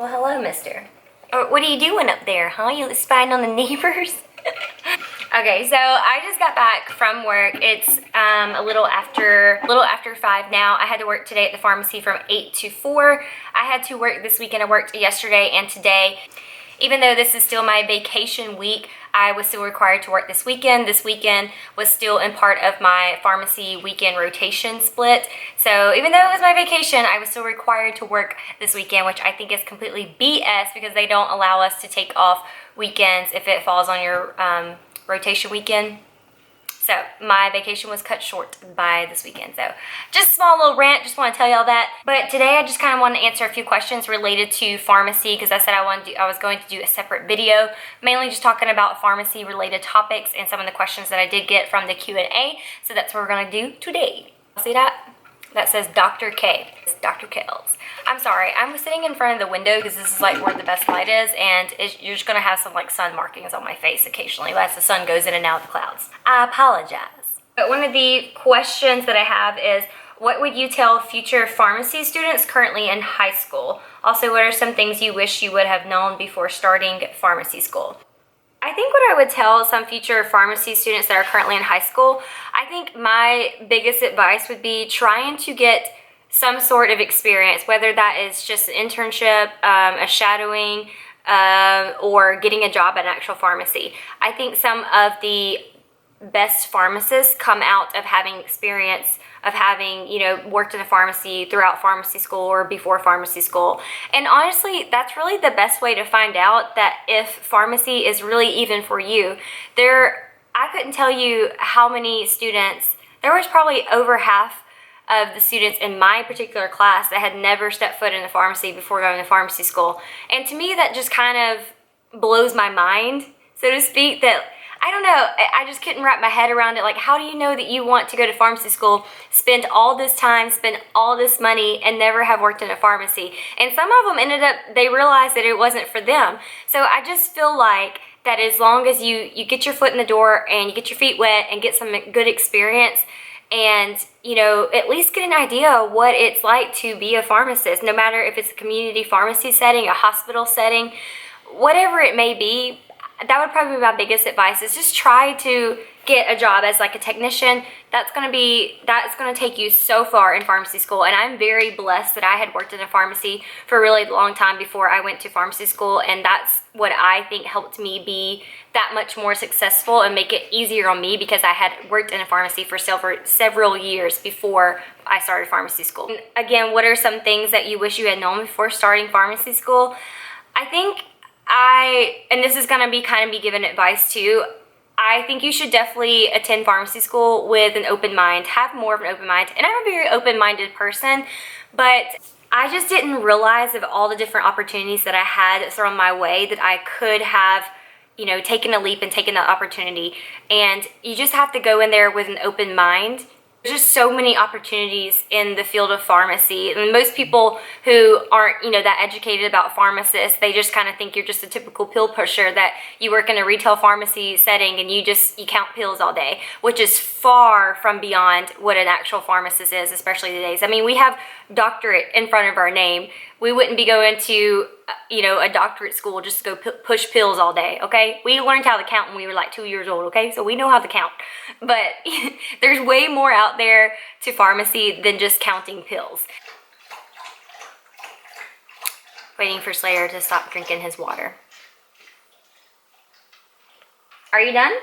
Well, hello, mister. What are you doing up there, huh? You spying on the neighbors? Okay, so I just got back from work. It's a little after 5 now. I had to work today at the pharmacy from 8 to 4. I had to work this weekend. I worked yesterday and today. Even though this is still my vacation week, I was still required to work this weekend. This weekend was still in part of my pharmacy weekend rotation split. So even though it was my vacation, I was still required to work this weekend, which I think is completely BS because they don't allow us to take off weekends if it falls on your rotation weekend. So my vacation was cut short by this weekend. So just a small little rant, just want to tell y'all that. But today I just kind of want to answer a few questions related to pharmacy because I said I was going to do a separate video, mainly just talking about pharmacy related topics and some of the questions that I did get from the Q&A. So that's what we're going to do today. See that? That says Dr. K. It's Dr. Kells. I'm sorry, I'm sitting in front of the window because this is like where the best light is, and you're just gonna have some like sun markings on my face occasionally as the sun goes in and out of the clouds. I apologize. But one of the questions that I have is, what would you tell future pharmacy students currently in high school? Also, what are some things you wish you would have known before starting pharmacy school? I think what I would tell some future pharmacy students that are currently in high school, I think my biggest advice would be trying to get some sort of experience, whether that is just an internship, a shadowing, or getting a job at an actual pharmacy. I think some of the best pharmacists come out of having experience, of having, worked in a pharmacy throughout pharmacy school or before pharmacy school. And honestly, that's really the best way to find out that if pharmacy is really even for you. I couldn't tell you how many students, there was probably over half of the students in my particular class that had never stepped foot in a pharmacy before going to pharmacy school. And to me, that just kind of blows my mind, so to speak, that I don't know, I just couldn't wrap my head around it. Like, how do you know that you want to go to pharmacy school, spend all this time, spend all this money, and never have worked in a pharmacy? And some of them they realized that it wasn't for them. So I just feel like that as long as you get your foot in the door and you get your feet wet and get some good experience and, at least get an idea of what it's like to be a pharmacist, no matter if it's a community pharmacy setting, a hospital setting, whatever it may be, that would probably be my biggest advice, is just try to get a job as like a technician. That's gonna take you so far in pharmacy school. And I'm very blessed that I had worked in a pharmacy for a really long time before I went to pharmacy school. And that's what I think helped me be that much more successful and make it easier on me, because I had worked in a pharmacy for several years before I started pharmacy school. And again, what are some things that you wish you had known before starting pharmacy school? I think and this is going to be kind of me giving advice too, I think you should definitely attend pharmacy school with an open mind, have more of an open mind. And I'm a very open-minded person, but I just didn't realize of all the different opportunities that I had thrown my way that I could have, taken a leap and taken that opportunity. And you just have to go in there with an open mind. There's just so many opportunities in the field of pharmacy. And most people who aren't, that educated about pharmacists, they just kind of think you're just a typical pill pusher, that you work in a retail pharmacy setting and you count pills all day, which is far from beyond what an actual pharmacist is, especially today's. I mean, we have doctorate in front of our name. We wouldn't be going to, a doctorate school just to go push pills all day, okay? We learned how to count when we were like 2 years old, okay? So we know how to count. But there's way more out there to pharmacy than just counting pills. Waiting for Slayer to stop drinking his water. Are you done?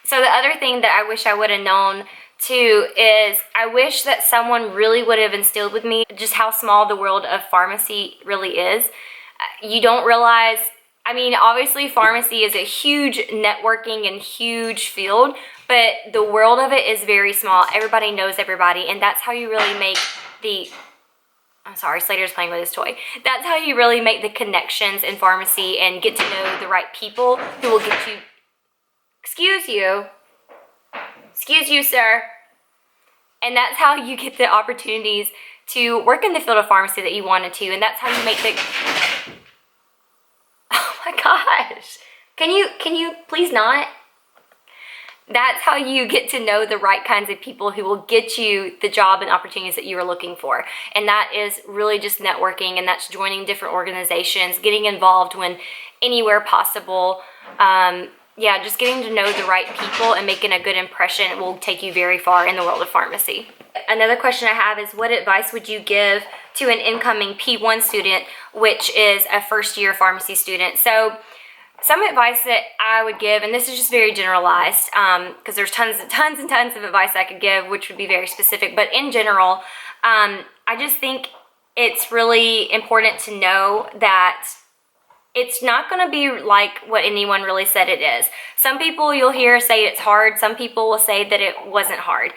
So the other thing that I wish I would have known too is I wish that someone really would have instilled with me just how small the world of pharmacy really is. You don't realize, I mean, obviously pharmacy is a huge networking and huge field, but the world of it is very small. Everybody knows everybody, and that's how you really make I'm sorry, Slater's playing with his toy. That's how you really make the connections in pharmacy and get to know the right people who will get you, excuse you, sir. And that's how you get the opportunities to work in the field of pharmacy that you wanted to, and that's how you make the, oh my gosh. Can you please not? That's how you get to know the right kinds of people who will get you the job and opportunities that you are looking for. And that is really just networking, and that's joining different organizations, getting involved when anywhere possible. Yeah, just getting to know the right people and making a good impression will take you very far in the world of pharmacy. Another question I have is, what advice would you give to an incoming P1 student, which is a first-year pharmacy student? So some advice that I would give, and this is just very generalized, because there's tons and tons of advice I could give, which would be very specific, but in general, I just think it's really important to know that it's not going to be like what anyone really said it is. Some people you'll hear say it's hard. Some people will say that it wasn't hard.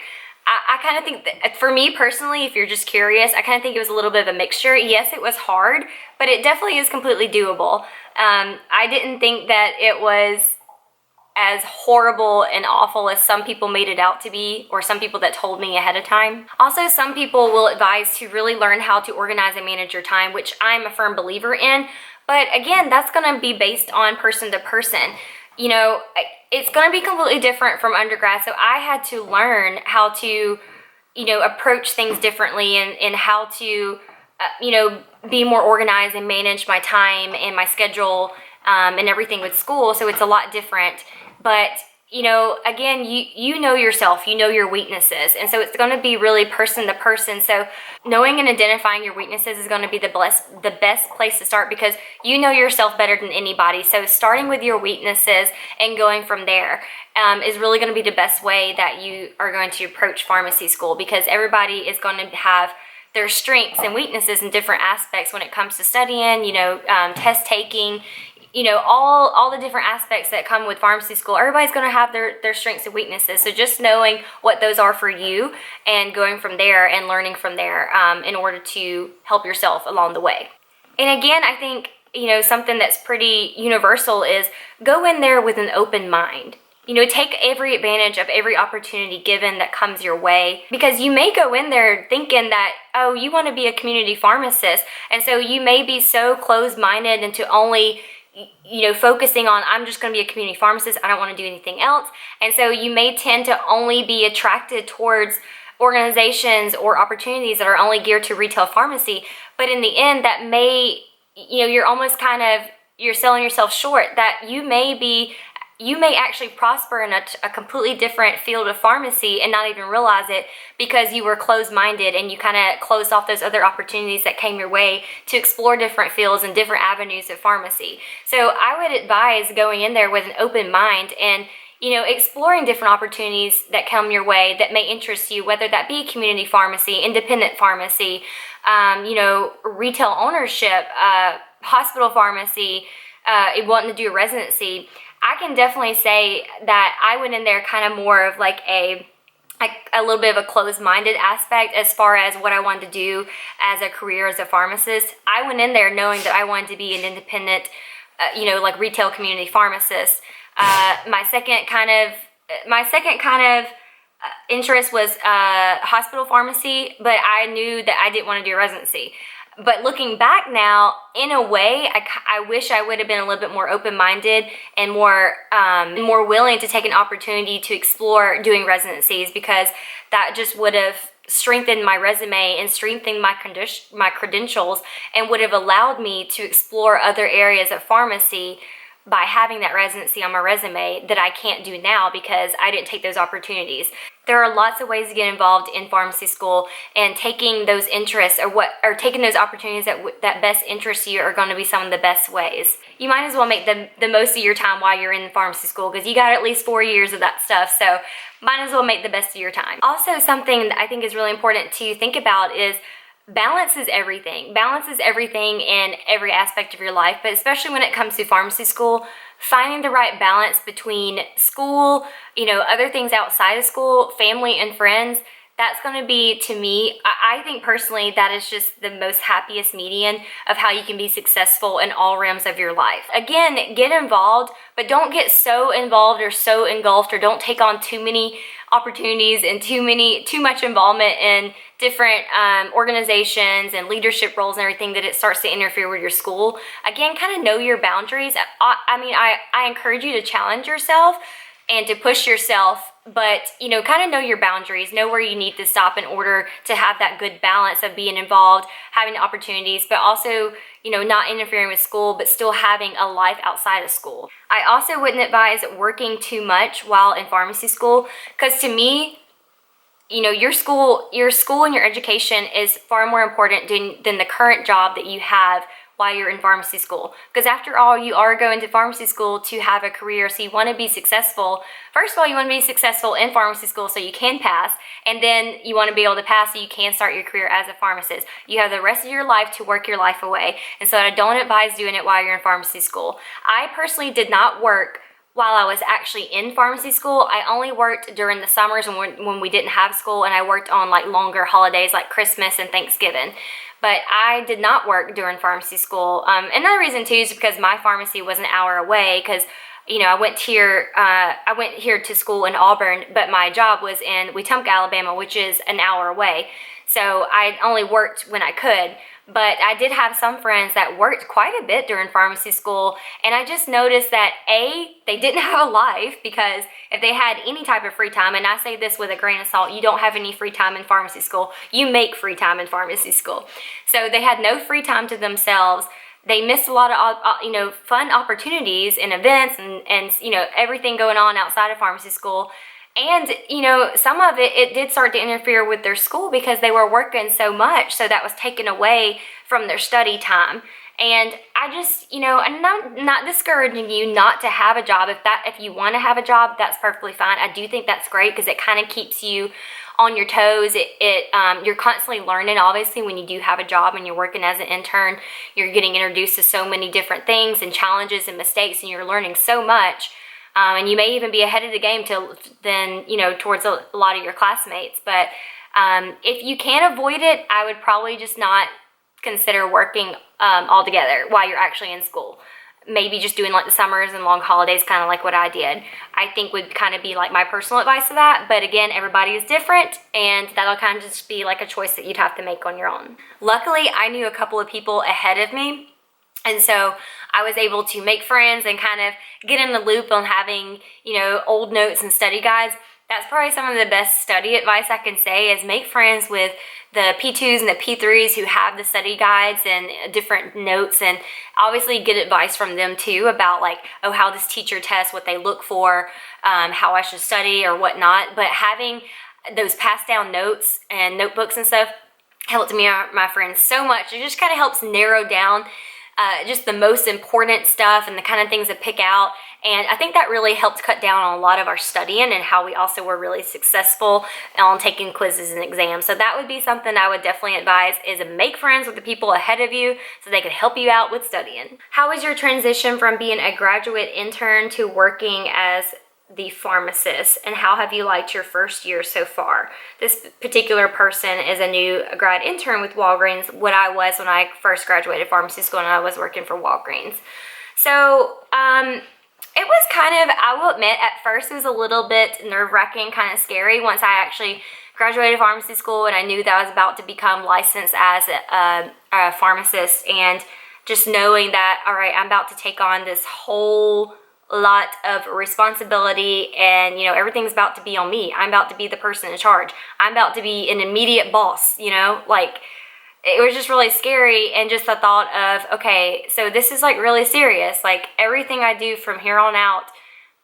I kind of think that, for me personally, if you're just curious, I kind of think it was a little bit of a mixture. Yes, it was hard, but it definitely is completely doable. I didn't think that it was as horrible and awful as some people made it out to be, or some people that told me ahead of time. Also, some people will advise to really learn how to organize and manage your time, which I'm a firm believer in. But again, that's going to be based on person to person. You know, it's going to be completely different from undergrad. So I had to learn how to, you know, approach things differently, and how to, you know, be more organized and manage my time and my schedule, and everything with school. So it's a lot different. But, you know, again, you know yourself, you know your weaknesses. And so it's going to be really person to person. So knowing and identifying your weaknesses is going to be the best place to start, because you know yourself better than anybody. So starting with your weaknesses and going from there is really going to be the best way that you are going to approach pharmacy school, because everybody is going to have their strengths and weaknesses in different aspects when it comes to studying, you know, test taking, you know, all the different aspects that come with pharmacy school. Everybody's going to have their strengths and weaknesses. So just knowing what those are for you and going from there and learning from there in order to help yourself along the way. And again, I think, you know, something that's pretty universal is go in there with an open mind. You know, take every advantage of every opportunity given that comes your way, because you may go in there thinking that, oh, you want to be a community pharmacist. And so you may be so closed-minded into only, you know, focusing on, I'm just going to be a community pharmacist, I don't want to do anything else. And so you may tend to only be attracted towards organizations or opportunities that are only geared to retail pharmacy. But in the end, that may, you know, you're almost kind of, you're selling yourself short, that you may actually prosper in a completely different field of pharmacy and not even realize it, because you were closed-minded and you kind of closed off those other opportunities that came your way to explore different fields and different avenues of pharmacy. So I would advise going in there with an open mind and, you know, exploring different opportunities that come your way that may interest you, whether that be community pharmacy, independent pharmacy, you know, retail ownership, hospital pharmacy, wanting to do a residency. I can definitely say that I went in there kind of more of like a little bit of a closed-minded aspect as far as what I wanted to do as a career as a pharmacist. I went in there knowing that I wanted to be an independent, you know, like retail community pharmacist. My second kind of interest was hospital pharmacy, but I knew that I didn't want to do a residency. But looking back now, in a way, I wish I would have been a little bit more open-minded and more willing to take an opportunity to explore doing residencies, because that just would have strengthened my resume and strengthened my credentials, and would have allowed me to explore other areas of pharmacy by having that residency on my resume that I can't do now because I didn't take those opportunities. There are lots of ways to get involved in pharmacy school, and taking those interests or taking those opportunities that best interest you are going to be some of the best ways. You might as well make the most of your time while you're in pharmacy school, because you got at least 4 years of that stuff, so might as well make the best of your time. Also, something that I think is really important to think about is balance is everything. Balance is everything in every aspect of your life, but especially when it comes to pharmacy school, finding the right balance between school, you know, other things outside of school, family and friends, that's going to be, to me, I think personally, that is just the most happiest median of how you can be successful in all realms of your life. Again, get involved, but don't get so involved or so engulfed, or don't take on too many opportunities and too much involvement in different organizations and leadership roles and everything, that it starts to interfere with your school. Again, kind of know your boundaries. I mean, I encourage you to challenge yourself, and to push yourself, but, you know, kind of know your boundaries, know where you need to stop in order to have that good balance of being involved, having opportunities, but also, you know, not interfering with school, but still having a life outside of school. I also wouldn't advise working too much while in pharmacy school, because to me, you know, your school and your education is far more important than the current job that you have while you're in pharmacy school. Because after all, you are going to pharmacy school to have a career, so you want to be successful. First of all, you want to be successful in pharmacy school so you can pass, and then you want to be able to pass so you can start your career as a pharmacist. You have the rest of your life to work your life away, and so I don't advise doing it while you're in pharmacy school. I personally did not work while I was actually in pharmacy school. I only worked during the summers when we didn't have school, and I worked on like longer holidays like Christmas and Thanksgiving. But I did not work during pharmacy school. Another reason too is because my pharmacy was an hour away, because, you know, I went here to school in Auburn, but my job was in Wetumpka, Alabama, which is an hour away. So I only worked when I could. But I did have some friends that worked quite a bit during pharmacy school, and I just noticed that they didn't have a life, because if they had any type of free time, and I say this with a grain of salt, you don't have any free time in pharmacy school. You make free time in pharmacy school. So they had no free time to themselves. They missed a lot of, you know, fun opportunities and events and you know, everything going on outside of pharmacy school. And, you know, some of it did start to interfere with their school because they were working so much. So that was taken away from their study time. And I just, you know, and I'm not discouraging you not to have a job. If you want to have a job, that's perfectly fine. I do think that's great, because it kind of keeps you on your toes. You're constantly learning. Obviously, when you do have a job and you're working as an intern, you're getting introduced to so many different things and challenges and mistakes, and you're learning so much. And you may even be ahead of the game towards a lot of your classmates. But if you can avoid it, I would probably just not consider working altogether while you're actually in school. Maybe just doing like the summers and long holidays, kind of like what I did, I think would kind of be like my personal advice to that. But again, everybody is different, and that'll kind of just be like a choice that you'd have to make on your own. Luckily, I knew a couple of people ahead of me, and so I was able to make friends and kind of get in the loop on having, you know, old notes and study guides. That's probably some of the best study advice I can say, is make friends with the P2s and the P3s who have the study guides and different notes, and obviously get advice from them too about like, oh, how this teacher tests, what they look for, how I should study or whatnot. But having those passed down notes and notebooks and stuff helped me and my friends so much. It just kind of helps narrow down just the most important stuff and the kind of things to pick out. And I think that really helped cut down on a lot of our studying, and how we also were really successful on taking quizzes and exams. So that would be something I would definitely advise, is to make friends with the people ahead of you so they could help you out with studying. How was your transition from being a graduate intern to working as the pharmacist, and how have you liked your first year so far? This particular person is a new grad intern with Walgreens, what I was when I first graduated pharmacy school and I was working for Walgreens. So it was kind of, I will admit, at first it was a little bit nerve-wracking, kind of scary once I actually graduated pharmacy school and I knew that I was about to become licensed as a pharmacist, and just knowing that, all right, I'm about to take on this whole lot of responsibility, and, you know, everything's about to be on me. I'm about to be the person in charge. I'm about to be an immediate boss, you know, like, it was just really scary. And just the thought of, okay, so this is like really serious. Like, everything I do from here on out,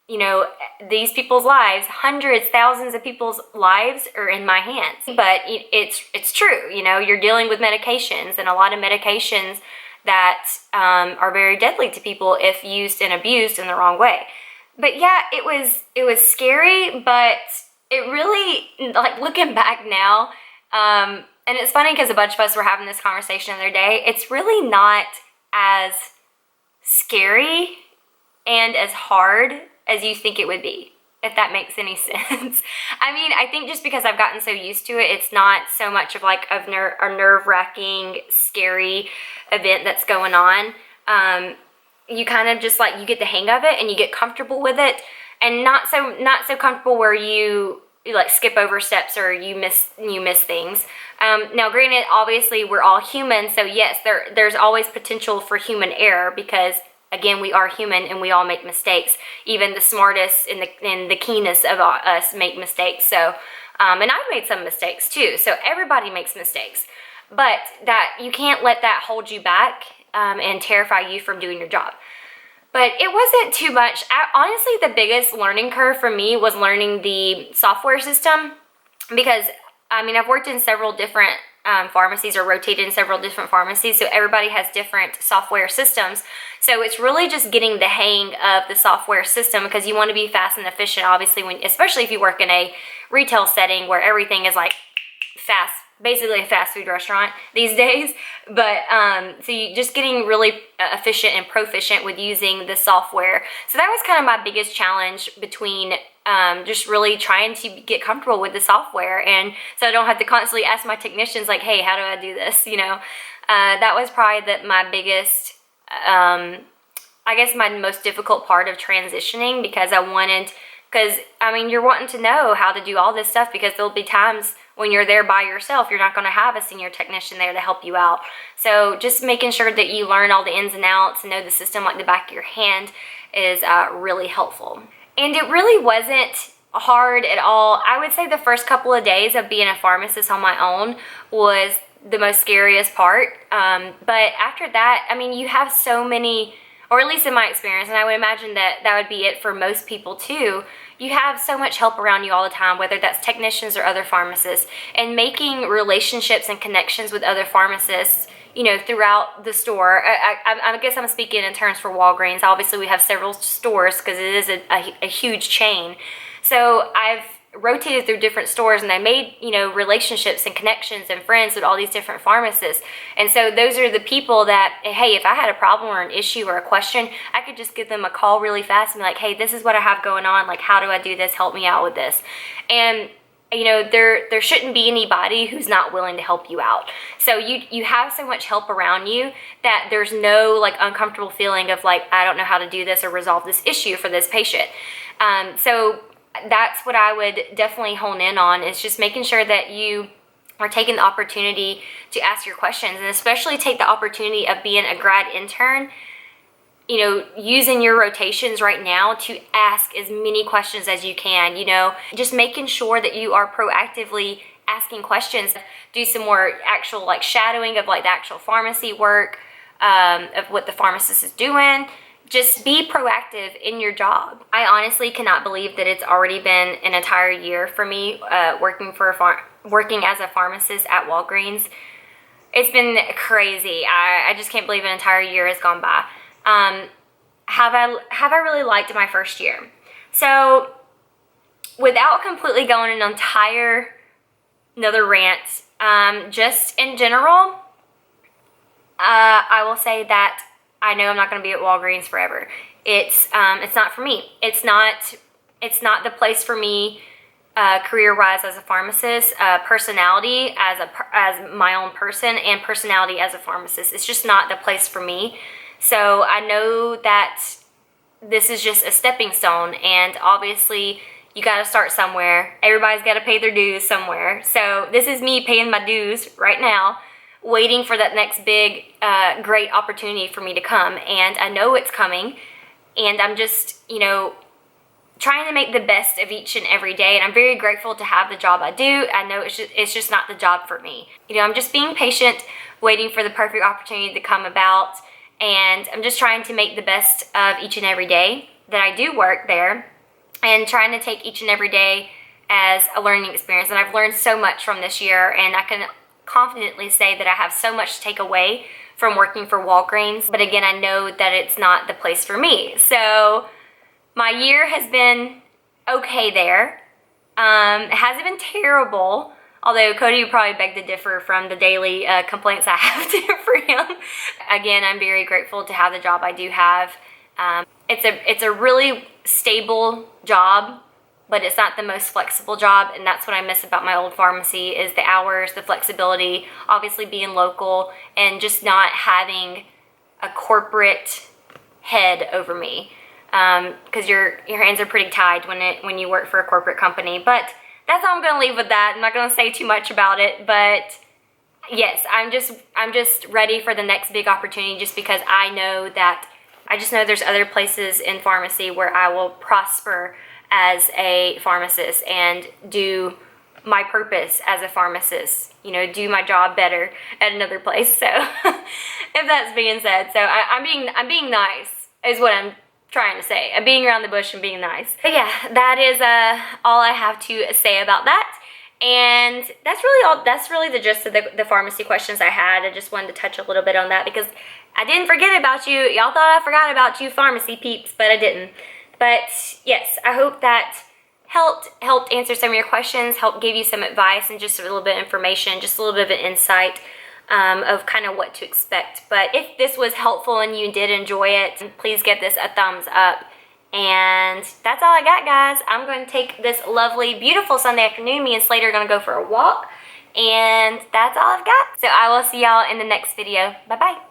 you know, these people's lives, hundreds, thousands of people's lives are in my hands. But it's true, you know, you're dealing with medications, and a lot of medications that are very deadly to people if used and abused in the wrong way. But yeah, it was scary, but it really, like, looking back now, and it's funny because a bunch of us were having this conversation the other day, it's really not as scary and as hard as you think it would be, if that makes any sense. I mean, I think just because I've gotten so used to it, it's not so much of like a nerve-wracking, scary event that's going on. You kind of just like, you get the hang of it and you get comfortable with it, and not so comfortable where you like skip over steps or you miss things. Now, granted, obviously we're all human, so yes, there's always potential for human error, because again, we are human and we all make mistakes. Even the smartest and the keenest of us make mistakes. So, and I've made some mistakes too. So everybody makes mistakes. But that you can't let that hold you back and terrify you from doing your job. But it wasn't too much. Honestly, the biggest learning curve for me was learning the software system, because I mean, I've worked in several different pharmacies, or rotated in several different pharmacies, so everybody has different software systems. So it's really just getting the hang of the software system, because you want to be fast and efficient, obviously, especially if you work in a retail setting where everything is like fast, basically a fast food restaurant these days. But so you just getting really efficient and proficient with using the software. So that was kind of my biggest challenge, between just really trying to get comfortable with the software, and so I don't have to constantly ask my technicians like, hey, how do I do this, you know. That was probably my biggest, I guess my most difficult part of transitioning, because I mean, you're wanting to know how to do all this stuff, because there'll be times when you're there by yourself, you're not going to have a senior technician there to help you out. So just making sure that you learn all the ins and outs and know the system like the back of your hand is really helpful. And it really wasn't hard at all. I would say the first couple of days of being a pharmacist on my own was the most scariest part. But after that, I mean, you have so many, or at least in my experience, and I would imagine that that would be it for most people too, you have so much help around you all the time, whether that's technicians or other pharmacists, and making relationships and connections with other pharmacists, you know, throughout the store. I guess I'm speaking in terms for Walgreens. Obviously, we have several stores because it is a huge chain. So I've rotated through different stores, and I made, you know, relationships and connections and friends with all these different pharmacists. And so those are the people that, hey, if I had a problem or an issue or a question, I could just give them a call really fast and be like, hey, this is what I have going on. Like, how do I do this? Help me out with this. And you know, there shouldn't be anybody who's not willing to help you out. So you have so much help around you that there's no like uncomfortable feeling of like, I don't know how to do this or resolve this issue for this patient. So that's what I would definitely hone in on, is just making sure that you are taking the opportunity to ask your questions, and especially take the opportunity of being a grad intern, you know, using your rotations right now to ask as many questions as you can, you know, just making sure that you are proactively asking questions. Do some more actual like shadowing of like the actual pharmacy work, of what the pharmacist is doing. Just be proactive in your job. I honestly cannot believe that it's already been an entire year for me working as a pharmacist at Walgreens. It's been crazy. I just can't believe an entire year has gone by. Have I really liked my first year? So without completely going another rant, just in general, I will say that I know I'm not going to be at Walgreens forever. It's not for me. It's not the place for me, career-wise as a pharmacist, personality as my own person, and personality as a pharmacist. It's just not the place for me. So I know that this is just a stepping stone, and obviously you got to start somewhere. Everybody's got to pay their dues somewhere. So this is me paying my dues right now, waiting for that next big, great opportunity for me to come. And I know it's coming, and I'm just, you know, trying to make the best of each and every day. And I'm very grateful to have the job I do. I know it's just not the job for me. You know, I'm just being patient, waiting for the perfect opportunity to come about. And I'm just trying to make the best of each and every day that I do work there, and trying to take each and every day as a learning experience. And I've learned so much from this year, and I can confidently say that I have so much to take away from working for Walgreens. But again, I know that it's not the place for me. So my year has been okay there. It hasn't been terrible. Although Cody would probably beg to differ from the daily complaints I have for him. Again, I'm very grateful to have the job I do have. It's a really stable job, but it's not the most flexible job, and that's what I miss about my old pharmacy, is the hours, the flexibility, obviously being local, and just not having a corporate head over me. Because your hands are pretty tied when you work for a corporate company. But that's all I'm going to leave with that. I'm not going to say too much about it, but yes, I'm just ready for the next big opportunity, just because I know that I just know there's other places in pharmacy where I will prosper as a pharmacist and do my purpose as a pharmacist, you know, do my job better at another place. So if that's being said, so I'm being nice is what I'm trying to say. I'm being around the bush and being nice. But yeah, that is all I have to say about that. And that's really all. That's really the gist of the pharmacy questions I had. I just wanted to touch a little bit on that because I didn't forget about you. Y'all thought I forgot about you pharmacy peeps, but I didn't. But yes, I hope that helped answer some of your questions, helped give you some advice and just a little bit of information, just a little bit of an insight of kind of what to expect. But if this was helpful and you did enjoy it, please give this a thumbs up. And that's all I got, guys. I'm going to take this lovely, beautiful Sunday afternoon. Me and Slater are going to go for a walk. And that's all I've got. So I will see y'all in the next video. Bye-bye.